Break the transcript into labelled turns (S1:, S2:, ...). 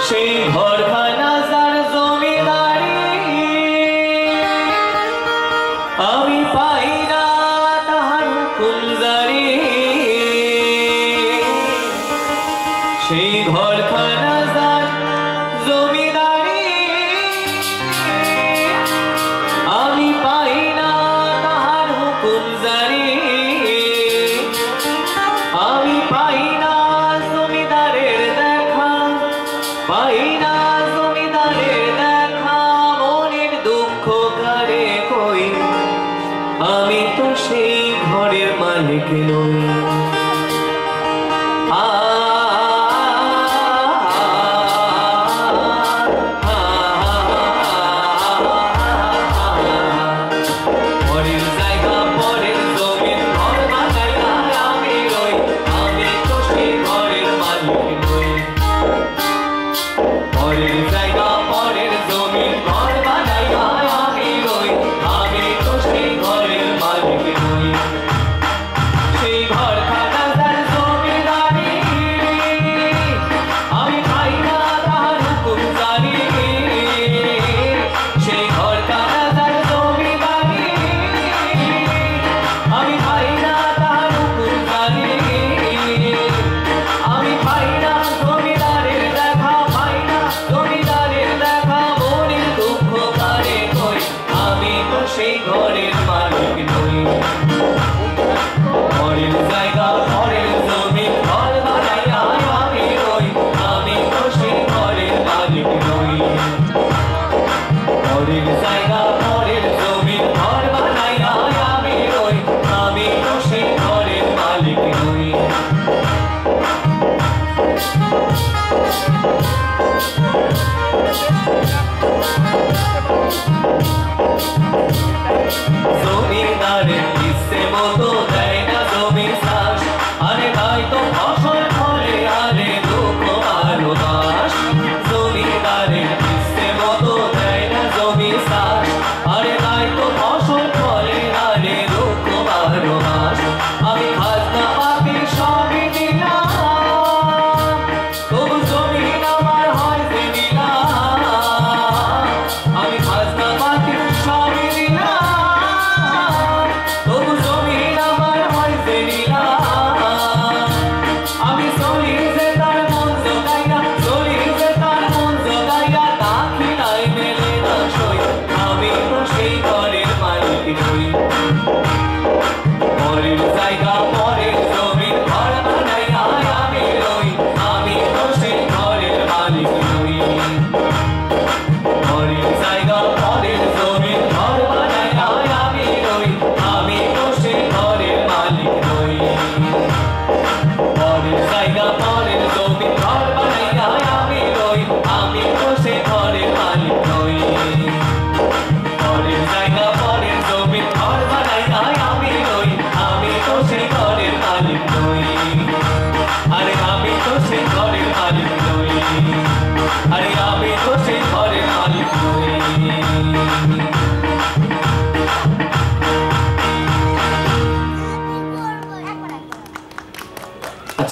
S1: সেই ঘরখানা যার জমিদারি আমি পাই না তাহার হুকুম জারি সেই ঘরখানা যার জমিদারি আমি পাই না তাহার হুকুম জারি আমি পাই না জমিদারের দেখা পাই না জমিদারের দেখা মনের দুঃখ কারে কই আমি তো সেই ঘরের মালিক নই জমিদারের ইচ্ছে মতো দেয় না জমি চাষ আরে তাই তো ফসল ফলে আরে দুঃখ আরো বাস জমিদারের ইচ্ছে মতো দেয় না জমি চাষ আরে তাই তো ফসল ফলে আরে দুঃখ আরো বাস আমি খাজনা পাতি সবই দিলাম তবু জমিন আমার হয় যে নিলাম আমি খাজনা পাতি সবই দিলাম Hari